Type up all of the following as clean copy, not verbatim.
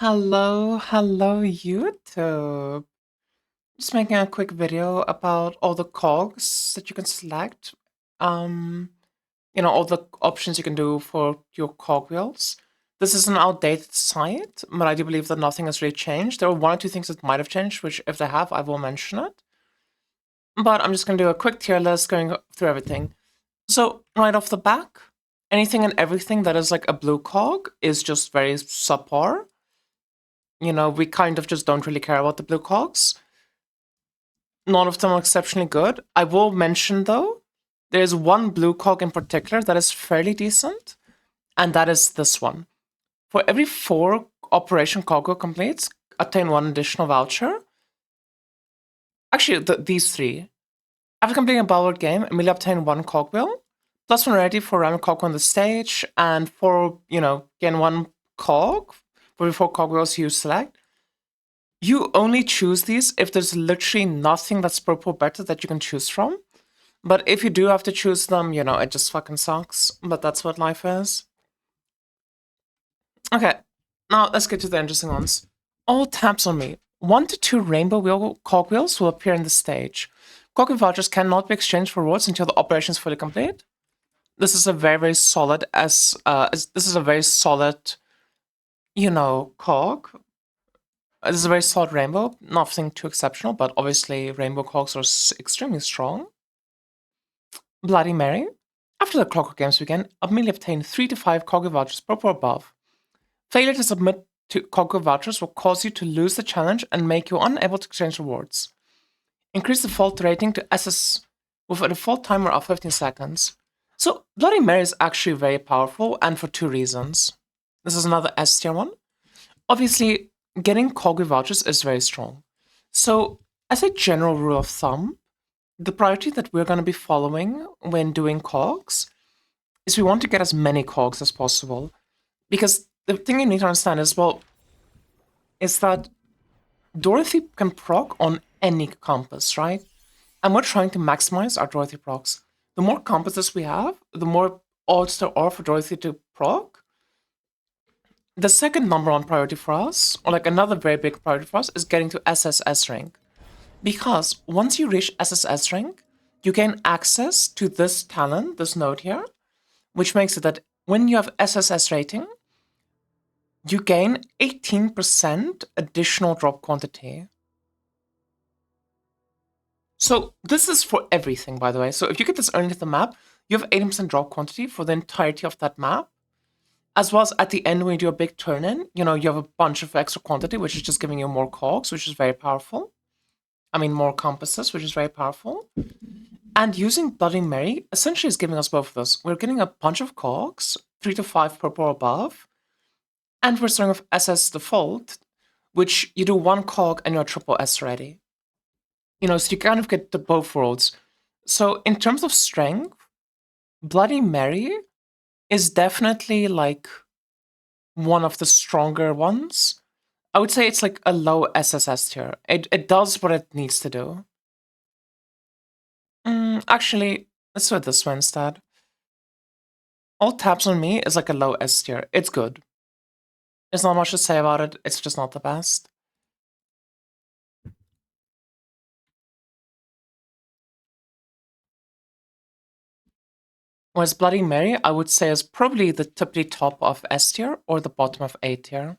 Hello, YouTube. Just making a quick video about all the cogs that you can select. Um, all the options you can do for your cogwheels. This is an outdated site, but I do believe that nothing has really changed. There are one or two things that might have changed, which if they have, I will mention it. But I'm just going to do a quick tier list going through everything. So right off the back, anything and everything that is like a blue cog is just very subpar. We kind of just don't really care about the blue cogs. None of them are exceptionally good. I will mention, though, there's one blue cog in particular that is fairly decent, and that is this one. For every 4 Operation Cogwheel completes, obtain 1 additional voucher. Actually, these 3. After completing a Ballard game, immediately obtain 1 cogwheel, plus 1 ready for random cogwheel on the stage, and gain 1 cog for every 4 cogwheels you select. You only choose these if there's literally nothing that's purple better that you can choose from. But if you do have to choose them, it just fucking sucks. But that's what life is. Okay, now let's get to the interesting ones. All taps on me. 1 to 2 rainbow wheel cogwheels will appear in the stage. Cogwheel vouchers cannot be exchanged for rewards until the operation is fully complete. This is a very solid cog. This is a very solid rainbow, nothing too exceptional, but obviously rainbow cogs are extremely strong. Bloody Mary. After the Clockwork games begin, immediately obtain 3 to 5 cogwheel vouchers per or above. Failure to submit to cogwheel vouchers will cause you to lose the challenge and make you unable to exchange rewards. Increase the default rating to SS with a default timer of 15 seconds. So Bloody Mary is actually very powerful, and for 2 reasons. This is another S tier one. Obviously, getting cogwheel vouchers is very strong. So, as a general rule of thumb, the priority that we're going to be following when doing cogs is we want to get as many cogs as possible. Because the thing you need to understand is that Dorothy can proc on any compass, right? And we're trying to maximize our Dorothy procs. The more compasses we have, the more odds there are for Dorothy to proc. The second number one priority for us, or like another very big priority for us, is getting to SSS rank. Because once you reach SSS rank, you gain access to this talent, this node here, which makes it that when you have SSS rating, you gain 18% additional drop quantity. So this is for everything, by the way. So if you get this early to the map, you have 18% drop quantity for the entirety of that map. As well as at the end when you do a big turn-in, you have a bunch of extra quantity, which is just giving you more cogs, which is very powerful. I mean, more compasses, which is very powerful. And using Bloody Mary essentially is giving us both of those. We're getting a bunch of cogs, 3 to 5 purple or above, and we're starting with SS default, which you do 1 cog and you're triple S ready. So you kind of get the both worlds. So in terms of strength, Bloody Mary is definitely like one of the stronger ones. I would say it's like a low SSS tier. It does what it needs to do. Actually, let's do it this way instead. All taps on me is like a low S tier. It's good. There's not much to say about it. It's just not the best. Whereas Bloody Mary, I would say, is probably the tippity top of S tier or the bottom of A tier.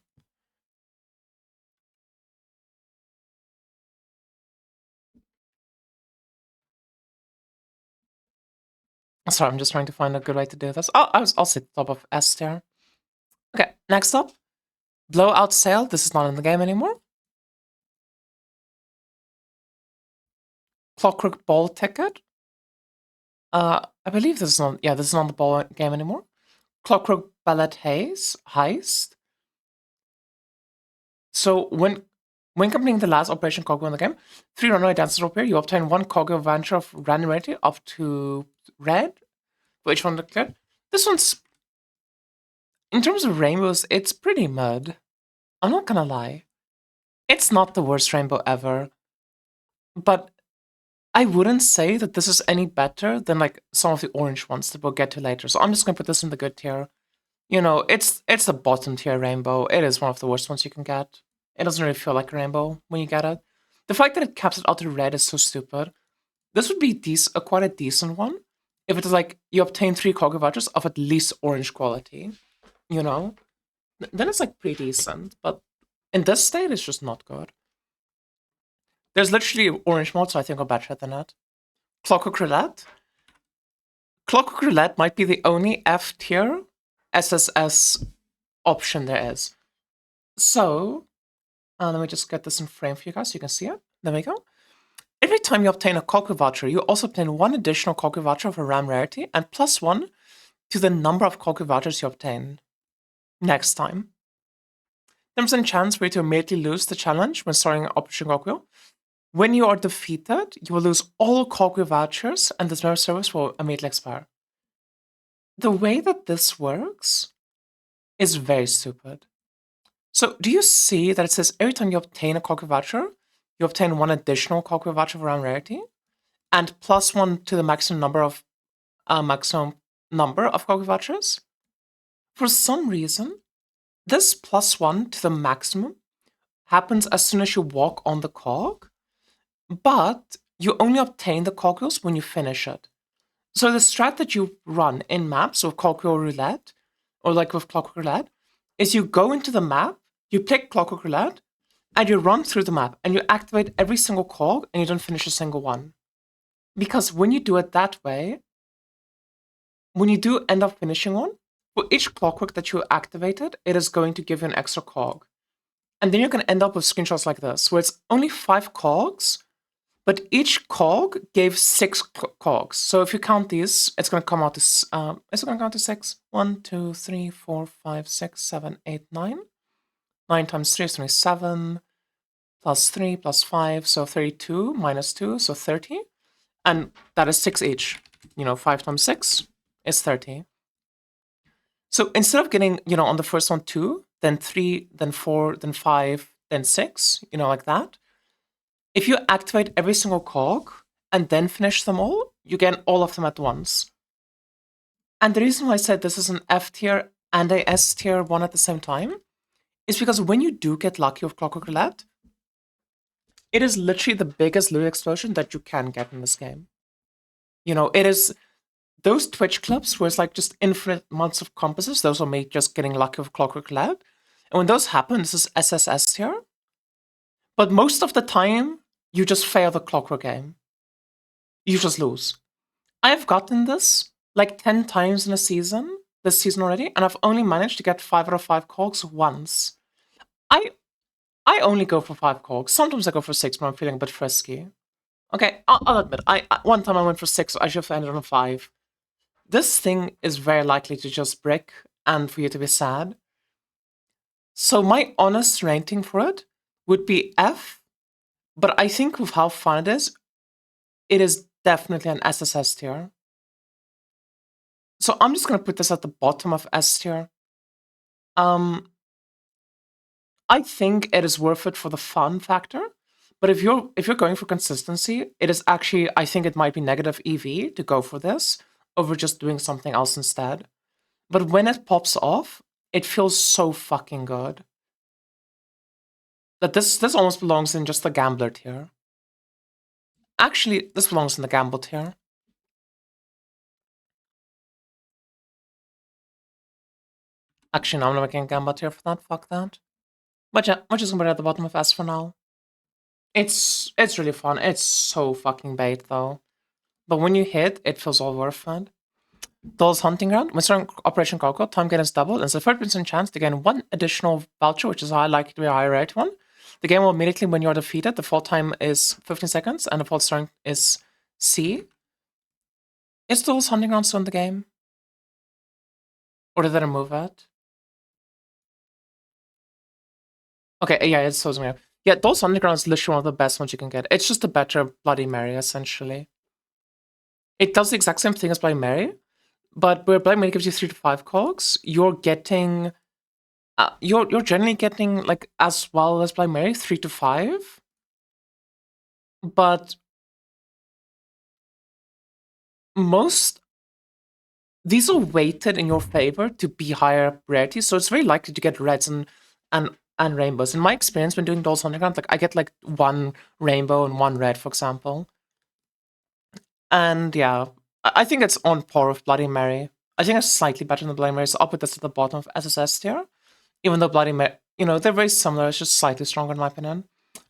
Sorry, I'm just trying to find a good way to do this. Oh, I'll say the top of S tier. Okay, next up. Blowout Sale. This is not in the game anymore. Clockwork Ball Ticket. I believe this is not. Yeah, this is not the ball game anymore. Clockwork Ballet Heist. So when completing the last Operation Cogwheel in the game, 3 runaway dances appear. You obtain 1 cogwheel voucher of randomity up to red for each one declared. This one's, in terms of rainbows, it's pretty mud. I'm not gonna lie. It's not the worst rainbow ever. But I wouldn't say that this is any better than like some of the orange ones that we'll get to later. So I'm just gonna put this in the good tier. You know, it's the bottom tier rainbow. It is one of the worst ones you can get. It doesn't really feel like a rainbow when you get it. The fact that it caps it out to red is so stupid. This would be quite a decent one if it is like you obtain 3 Clockwork vouchers of at least orange quality. You know? Then it's like pretty decent, but in this state, it's just not good. There's literally orange mods, so I think are better than it. Clockwork Roulette. Clockwork Roulette might be the only F tier SSS option there is. So, let me just get this in frame for you guys so you can see it. There we go. Every time you obtain a Clockwork voucher, you also obtain 1 additional Clockwork voucher of a RAM rarity and +1 to the number of Clockwork vouchers you obtain next time. There's a chance for you to immediately lose the challenge when starting Operation Clockwork. When you are defeated, you will lose all Clockwork vouchers and this member service will immediately expire. The way that this works is very stupid. So, do you see that it says every time you obtain a Clockwork voucher, you obtain 1 additional Clockwork voucher of RAM rarity and +1 to the maximum number of Clockwork vouchers? For some reason, this +1 to the maximum happens as soon as you walk on the cog, but you only obtain the cogwheels when you finish it. So the strat that you run in maps with Clockwork Roulette, or like with Clockwork Roulette, is you go into the map, you pick Clockwork Roulette, and you run through the map, and you activate every single cog, and you don't finish a single one. Because when you do it that way, when you do end up finishing one, for each Clockwork that you activated, it is going to give you an extra cog. And then you're going to end up with screenshots like this, where it's only 5 cogs, but each cog gave 6 cogs. So if you count these, it's going to come out to, is it going to count to 6? 1, 2, 3, 4, 5, 6, 7, 8, 9. 9 times 3 is 27, plus 3, plus 5, so 32, minus 2, so 30. And that is 6 each. 5 times 6 is 30. So instead of getting, on the first one 2, then 3, then 4, then 5, then 6, like that, if you activate every single cog and then finish them all, you get all of them at once. And the reason why I said this is an F tier and a S tier one at the same time is because when you do get lucky with Clockwork Roulette, it is literally the biggest loot explosion that you can get in this game. It is those Twitch clips where it's like just infinite amounts of compasses, those are me just getting lucky with Clockwork Roulette. And when those happen, this is SSS tier. But most of the time, you just fail the Clockwork game. You just lose. I've gotten this like 10 times in a season, this season already, and I've only managed to get 5 out of 5 cogs once. I only go for 5 cogs. Sometimes I go for 6 when I'm feeling a bit frisky. Okay, I'll admit, one time I went for 6, I should have ended on a 5. This thing is very likely to just brick and for you to be sad. So my honest rating for it would be F, but I think with how fun it is definitely an SSS tier. So I'm just going to put this at the bottom of S tier. I think it is worth it for the fun factor, but if you're going for consistency, it is actually, I think it might be negative EV to go for this over just doing something else instead. But when it pops off, it feels so fucking good. That this almost belongs in just the gambler tier. Actually, this belongs in the gamble tier. Actually, no, I'm not making a gamble tier for that. Fuck that. But yeah, we're just gonna put it at the bottom of S for now. It's really fun. It's so fucking bait though. But when you hit, it feels all worth it. Doll's Hunting Ground. When starting Operation Coco, time gain is doubled, and it's a 30% chance to gain 1 additional voucher, which is likely to be a higher rate one. The game will immediately when you are defeated. The fall time is 15 seconds, and the fall strength is C. Is Doll's Hunting Ground still in the game? Or did they remove it? Okay, yeah, it's so me. Yeah, Doll's Underground is literally one of the best ones you can get. It's just a better Bloody Mary, essentially. It does the exact same thing as Bloody Mary, but where Bloody Mary gives you 3 to 5 cogs, you're getting... you're generally getting, like, as well as Bloody Mary, 3 to 5. But... most these are weighted in your favor to be higher rarity, so it's very likely to get reds and rainbows. In my experience, when doing Dolls Underground, like I get like 1 rainbow and 1 red, for example. And yeah, I think it's on par with Bloody Mary. I think it's slightly better than Bloody Mary. So I'll put this at the bottom of SSS tier. Even though Bloody Mary, they're very similar. It's just slightly stronger in my opinion.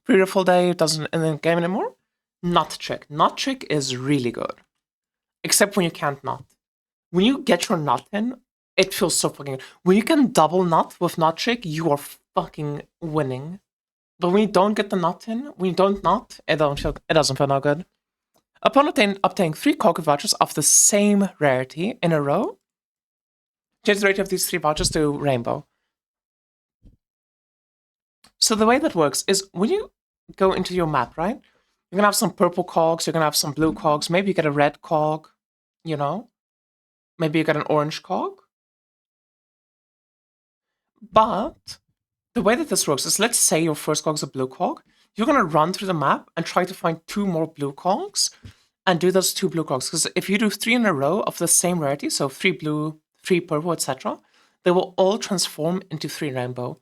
Pre-Full Day doesn't in the game anymore. Nut Trick. Nut Trick is really good. Except when you can't nut. When you get your nut in, it feels so fucking good. When you can double nut with Nut Trick, you are fucking winning. But when you don't get the nut in, when you don't nut, it doesn't feel no good. Upon obtaining 3 Clockwork vouchers of the same rarity in a row, change the rarity of these 3 vouchers to rainbow. So the way that works is when you go into your map, right? You're gonna have some purple cogs, you're gonna have some blue cogs, maybe you get a red cog, maybe you get an orange cog. But the way that this works is, let's say your first cog is a blue cog. You're gonna run through the map and try to find 2 more blue cogs and do those 2 blue cogs. Because if you do 3 in a row of the same rarity, so 3 blue, 3 purple, etc., they will all transform into 3 rainbow.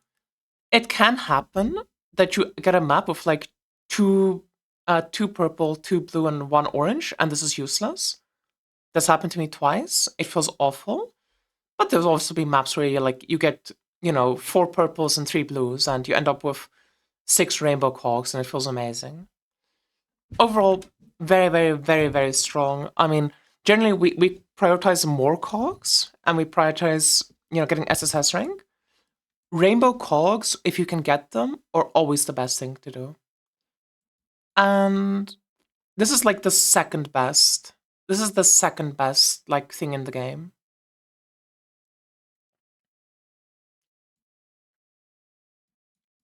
It can happen that you get a map with like 2 purple, 2 blue, and 1 orange, and this is useless. That's happened to me twice. It feels awful. But there's also been maps where you get 4 purples and 3 blues, and you end up with 6 rainbow cogs, and it feels amazing. Overall, very, very, very, very strong. I mean, generally we prioritize more cogs, and we prioritize getting SSS rank. Rainbow cogs, if you can get them, are always the best thing to do. And this is like the second best. This is the second best thing in the game.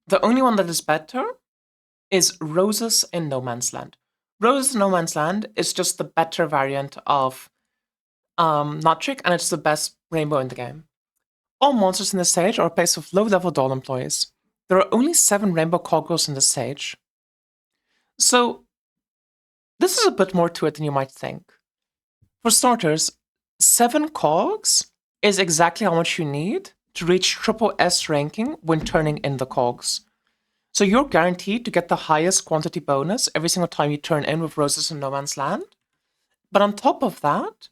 The only one that is better is Roses in No Man's Land. Roses in No Man's Land is just the better variant of Nut Trick, and it's the best rainbow in the game. All monsters in the stage are replaced with low-level doll employees. There are only 7 rainbow cogwheels in the stage. So, this is a bit more to it than you might think. For starters, 7 cogs is exactly how much you need to reach triple S ranking when turning in the cogs. So you're guaranteed to get the highest quantity bonus every single time you turn in with Roses in No Man's Land. But on top of that,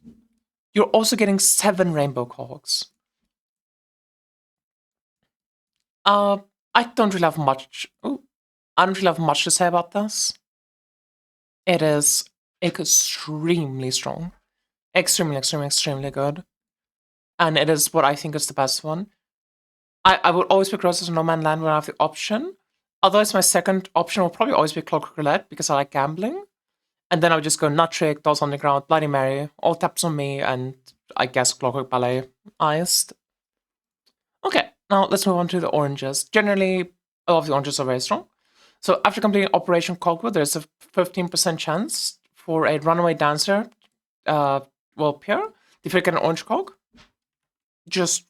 you're also getting 7 rainbow cogs. I don't really have much. I don't really have much to say about this. It is extremely strong, extremely, extremely, extremely good, and it is what I think is the best one. I would always pick Roses in No Man's Land when I have the option. Otherwise, my second option will probably always be Clockwork Roulette because I like gambling. And then I would just go Nut Trick, Dolls Underground, Bloody Mary, all taps on me, and I guess Clockwork Ballet iced. Okay, now let's move on to the oranges. Generally, a lot of the oranges are very strong. So after completing Operation Clockwork, there's a 15% chance for a runaway dancer will appear if you get an orange cog. Just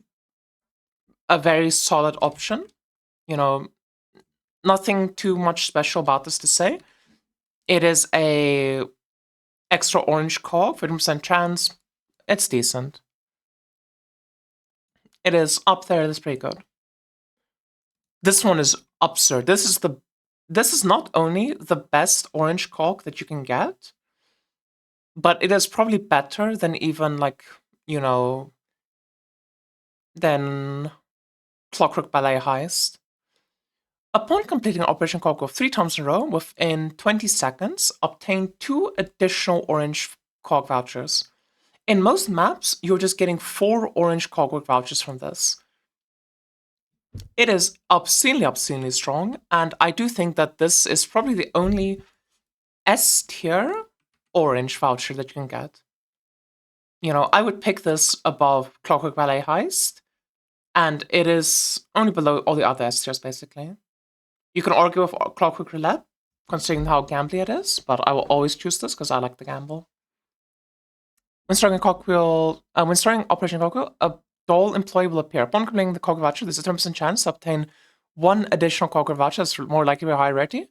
a very solid option. Nothing too much special about this to say. It is a extra orange cog, 50% chance. It's decent. It is up there. It's pretty good. This one is absurd. This is not only the best orange cog that you can get, but it is probably better than even than Clockwork Ballet Heist. Upon completing Operation Clockwork 3 times in a row, within 20 seconds, obtain 2 additional orange cog vouchers. In most maps, you're just getting 4 orange Clockwork vouchers from this. It is obscenely, obscenely strong, and I do think that this is probably the only S-tier orange voucher that you can get. I would pick this above Clockwork Ballet Heist, and it is only below all the other S-tiers, basically. You can argue with Clockwork Roulette, considering how gambly it is, but I will always choose this because I like the gamble. When starting Operation Clockwork, a doll employee will appear. Upon completing the cog voucher, there's a 10% chance to obtain 1 additional cog voucher that's more likely to be high rarity.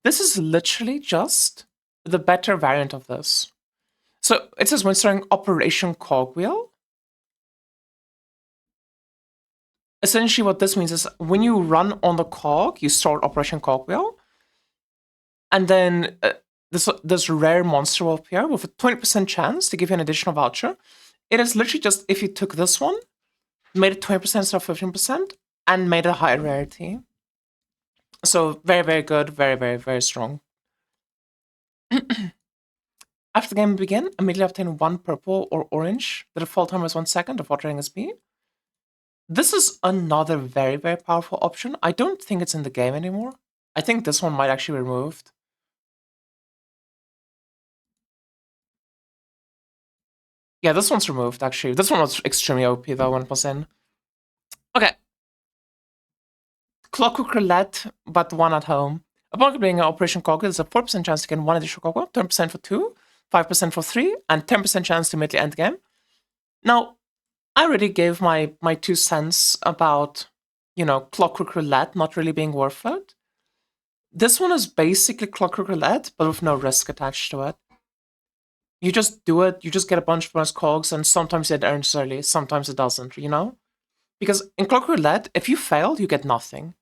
This is literally just the better variant of this. So it says when starting Operation Cogwheel, essentially what this means is when you run on the cog, you start Operation Cogwheel, and then this rare monster will appear with a 20% chance to give you an additional voucher. It is literally just if you took this one, made it 20% instead of 15%, and made it a higher rarity. So very, very good, very, very, very strong. After the game begin, immediately obtain 1 purple or orange. The default timer is 1 second, default rating is B. This is another very, very powerful option. I don't think it's in the game anymore. I think this one might actually be removed. Yeah, this one's removed, actually. This one was extremely OP, though, when it was in. Okay. Clockwork Roulette, but 1 at home. Upon completing an Operation Cogwheel, there's a 4% chance to get 1 additional cogwheel, 10% for 2, 5% for 3, and 10% chance to immediately end the game. Now, I already gave my 2 cents about, you know, Clockwork Roulette not really being worth it. This one is basically Clockwork Roulette, but with no risk attached to it. You just do it, you just get a bunch of bonus cogs, and sometimes it earns early, sometimes it doesn't, you know? Because in Clockwork Roulette, if you fail, you get nothing.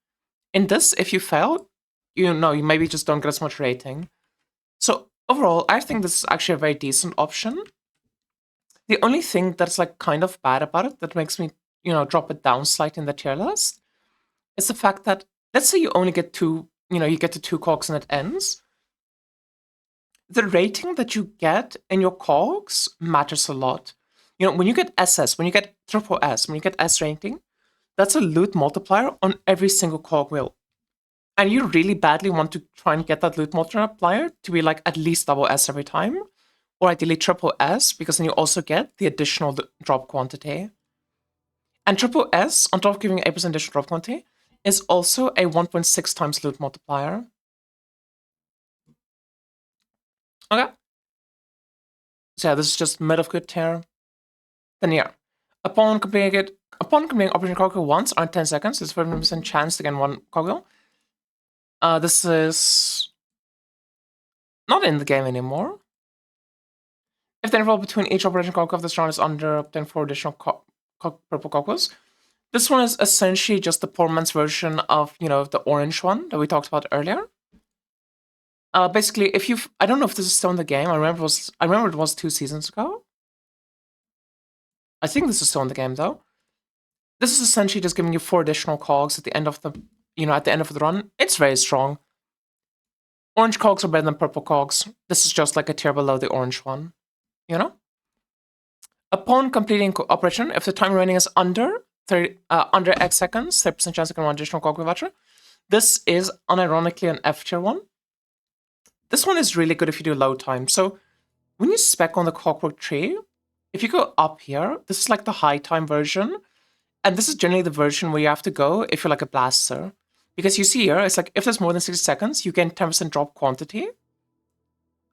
In this, if you fail, you know, you maybe just don't get as much rating. So overall, I think this is actually a very decent option. The only thing that's like kind of bad about it that makes me, you know, drop it down slightly in the tier list is the fact that, let's say you only get 2, you know, you get to 2 cogs and it ends. The rating that you get in your cogs matters a lot. You know, when you get SS, when you get triple S, when you get S rating, that's a loot multiplier on every single cogwheel. And you really badly want to try and get that loot multiplier to be like at least double S every time, or ideally triple S, because then you also get the additional drop quantity. And triple S, on top of giving 8% additional drop quantity, is also a 1.6 times loot multiplier. Okay. So yeah, this is just mid of good tier. Then yeah, upon completing Operation Cogwheel once on 10 seconds, there's 50% chance to get 1 cogwheel. This is not in the game anymore. If the interval between each Operation Cogwheel of this round is under, obtain 4 additional purple cogwheels. This one is essentially just the poor man's version of, you know, the orange one that we talked about earlier. Basically, if you've, I don't know if this is still in the game. I remember it was 2 seasons ago. I think this is still in the game though. This is essentially just giving you 4 additional cogs at the end of the, you know, at the end of the run. It's very strong. Orange cogs are better than purple cogs. This is just like a tier below the orange one, you know. Upon completing operation, if the time remaining is under X seconds, 30% chance to get 1 additional cog voucher. This is unironically an F tier one. This one is really good if you do low time. So when you spec on the Clockwork tree, if you go up here, this is like the high time version. And this is generally the version where you have to go if you're like a blaster. Because you see here, it's like if there's more than 60 seconds, you gain 10% drop quantity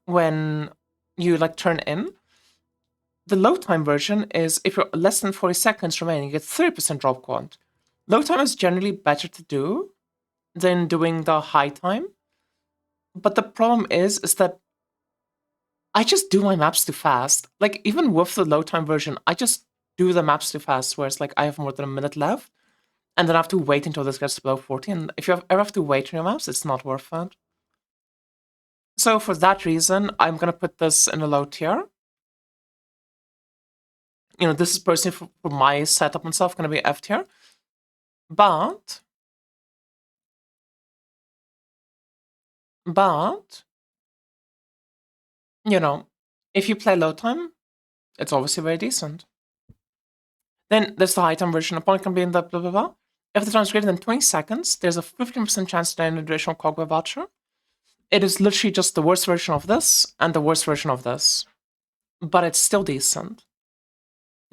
when you like turn in. The low time version is if you're less than 40 seconds remaining, you get 30% drop quant. Low time is generally better to do than doing the high time. But the problem is that I just do my maps too fast. Like, even with the low time version, I just do the maps too fast, where it's like I have more than a minute left, and then I have to wait until this gets below 40, and if you ever have to wait on your maps, it's not worth it. So for that reason, I'm gonna put this in a low tier. You know, this is personally for my setup and stuff gonna be F tier. But you know, if you play low time, it's obviously very decent. Then there's the high time version. Upon completing the blah blah blah. If the time is greater than 20 seconds, there's a 15% chance to get an additional cogwheel voucher. It is literally just the worst version of this and the worst version of this. But it's still decent.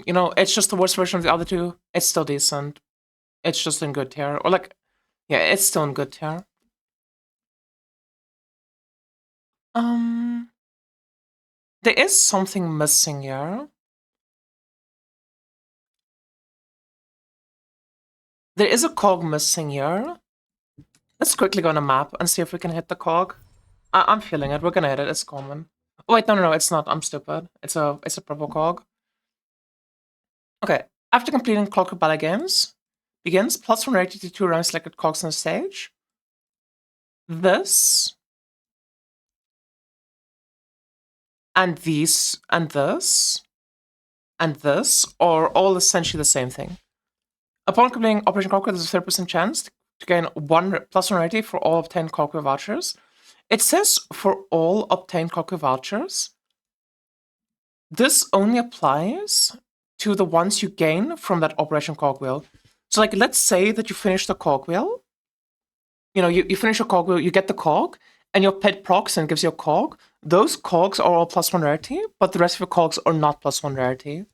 You know, it's just the worst version of the other two. It's still decent. It's just in good tier. Or like, yeah, it's still in good tier. There is something missing here. There is a cog missing here. Let's quickly go on a map and see if we can hit the cog. I'm feeling it. We're gonna hit it. It's common. Oh, wait, no, it's not. I'm stupid. It's a purple cog. Okay. After completing Clockwork Ballet games, begins, +1 rarity to 2 random selected cogs on the stage. This, and these, and this, and this are all essentially the same thing. Upon completing Operation Clockwork, there's a 30% chance to gain +1 rarity for all obtained Clockwork vouchers. It says for all obtained Clockwork vouchers. This only applies to the ones you gain from that Operation Cogwheel. So, like, let's say that you finish the cogwheel. You know, you finish a cogwheel, you get the cog, and your pet procs and gives you a cog. Those cogs are all +1 rarity, but the rest of your cogs are not +1 rarity.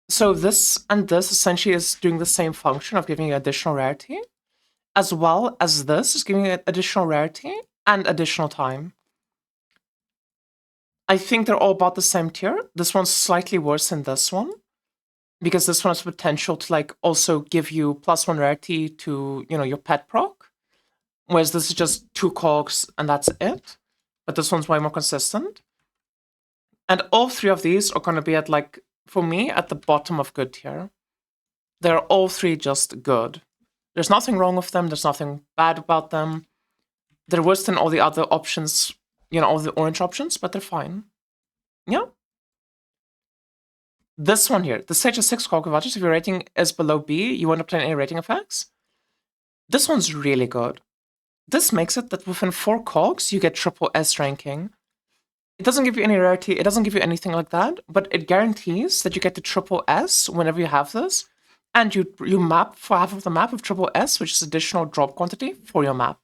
So this and this essentially is doing the same function of giving you additional rarity, as well as this is giving you additional rarity and additional time. I think they're all about the same tier. This one's slightly worse than this one, because this one has potential to like also give you +1 rarity to, you know, your pet proc, whereas this is just 2 cogs and that's it. But this one's way more consistent. And all 3 of these are going to be at, like, for me, at the bottom of good tier. They're all 3 just good. There's nothing wrong with them. There's nothing bad about them. They're worse than all the other options, you know, all the orange options, but they're fine. Yeah. This one here, the stage has 6 Clockwork vouchers. If your rating is below B, you won't obtain any rating effects. This one's really good. This makes it that within 4 cogs, you get triple S ranking. It doesn't give you any rarity, it doesn't give you anything like that, but it guarantees that you get the triple S whenever you have this, and you map for half of the map with triple S, which is additional drop quantity for your map.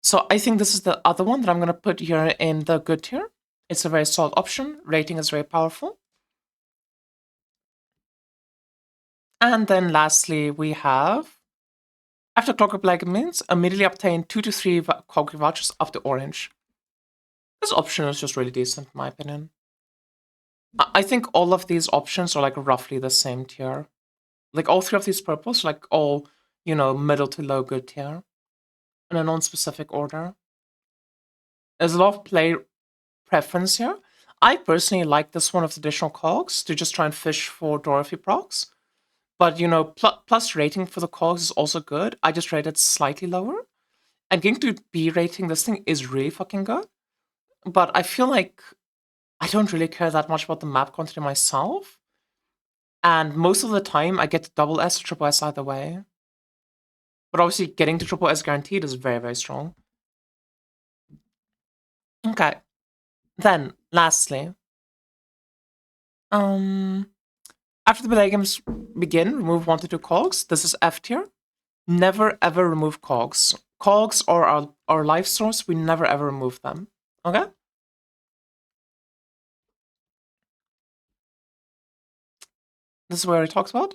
So I think this is the other one that I'm going to put here in the good tier. It's a very solid option, rating is very powerful. And then lastly, we have, after Clockwork Black means, immediately obtain 2 to 3 Clockwork vouchers of the orange. This option is just really decent, in my opinion. I think all of these options are like roughly the same tier. Like all 3 of these purples, like all, you know, middle to low good tier in a non-specific order. There's a lot of play preference here. I personally like this one of the additional cogs to just try and fish for Dorothy procs. But, you know, plus rating for the cogs is also good. I just rated slightly lower. And getting to B rating this thing is really fucking good. But I feel like I don't really care that much about the map quantity myself. And most of the time, I get to double S or triple S either way. But obviously, getting to triple S guaranteed is very, very strong. Okay. Then, lastly, after the belay games begin, remove 1 to 2 cogs. This is F tier. Never ever remove cogs. Cogs are our life source. We never ever remove them. Okay? This is where it talks about.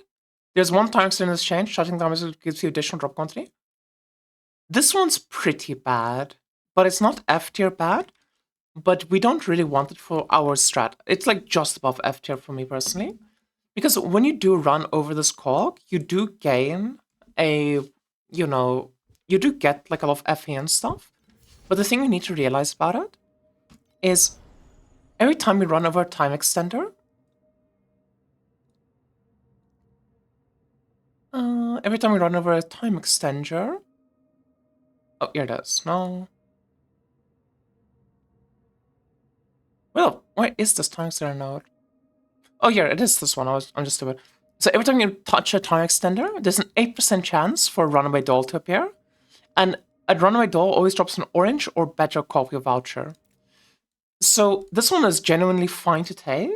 There's 1 time extended exchange. Shutting down gives you additional drop quantity. This one's pretty bad, but it's not F tier bad. But we don't really want it for our strat. It's like just above F tier for me personally. Because when you do run over this cog, you do gain a, you know, you do get like a lot of FE and stuff. But the thing you need to realize about it is every time you run over a time extender, oh, here it is. No. Well, where is this time extender node? Oh, yeah, it is this one. I'm just stupid. So every time you touch a time extender, there's an 8% chance for a runaway doll to appear. And a runaway doll always drops an orange or better Clockwork voucher. So this one is genuinely fine to take.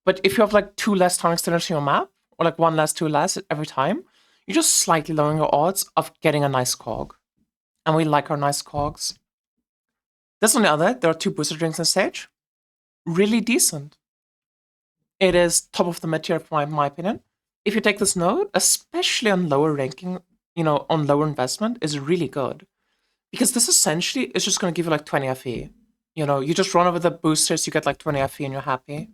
But if you have like 2 less time extenders in your map, or like 1 less, 2 less every time, you're just slightly lowering your odds of getting a nice cog. And we like our nice cogs. This on the other, there are 2 booster drinks on stage. Really decent. It is top of the mid tier, for my opinion. If you take this node, especially on lower ranking, you know, on lower investment, is really good. Because this essentially is just going to give you like 20 FE. You know, you just run over the boosters, you get like 20 FE and you're happy.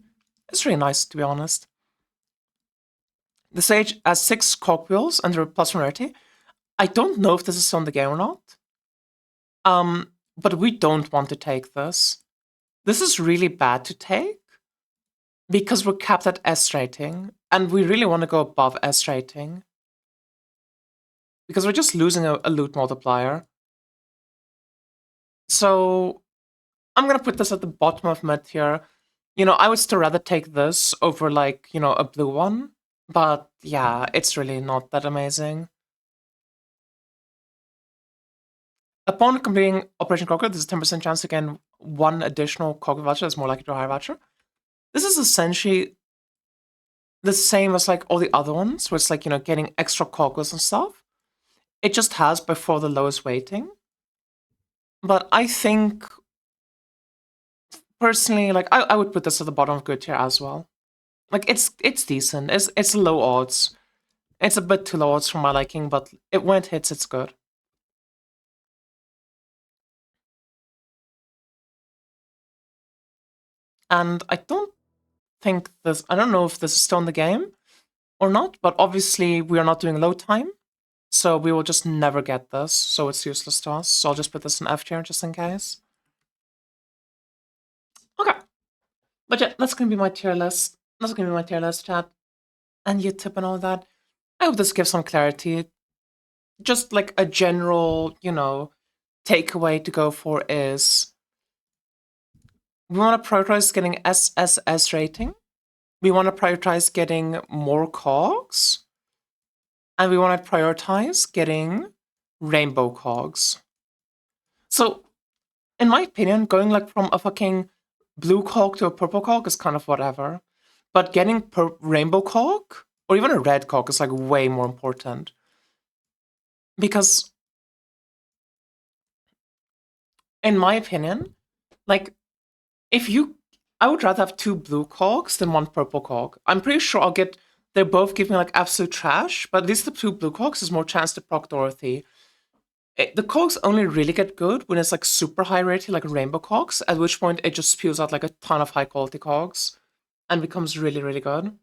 It's really nice, to be honest. The stage has 6 cogwheels and they're +1 rarity. I don't know if this is on the game or not. But we don't want to take this. This is really bad to take because we're capped at S rating. And we really want to go above S rating. Because we're just losing a loot multiplier. So I'm gonna put this at the bottom of mid tier. I would still rather take this over, like, a blue one. But yeah, it's really not that amazing. Upon completing Operation Clockwork, there's a 10% chance to gain one additional Clockwork voucher that's more likely to a higher voucher. This is essentially the same as, like, all the other ones, where it's like, getting extra Clockworks and stuff. It just has before the lowest weighting. But I think, personally, like, I would put this at the bottom of good tier as well. Like, it's decent. It's low odds. It's a bit too low odds for my liking, but when it hits, it's good. And I don't know if this is still in the game or not, but obviously we are not doing load time, so we will just never get this, so it's useless to us. So I'll just put this in F tier just in case. Okay. But yeah, that's gonna be my tier list. That's gonna be my tier list, chat. And tip and all that. I hope this gives some clarity. Just like a general, takeaway to go for is we want to prioritize getting SSS rating. We want to prioritize getting more cogs. And we want to prioritize getting rainbow cogs. So, in my opinion, going like from a fucking blue cog to a purple cog is kind of whatever. But getting rainbow cog, or even a red cog, is like way more important. Because, in my opinion, like, I would rather have 2 blue cogs than 1 purple cog. I'm pretty sure they both give me like absolute trash, but at least the 2 blue cogs is more chance to proc Dorothy. The cogs only really get good when it's like super high rated, like rainbow cogs, at which point it just spews out like a ton of high quality cogs and becomes really, really good.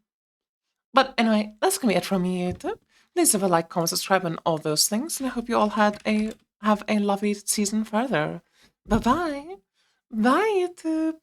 But anyway, that's gonna be it from me, YouTube. Please leave a like, comment, subscribe, and all those things, and I hope you all have a lovely season further. Bye-bye. Bye, YouTube.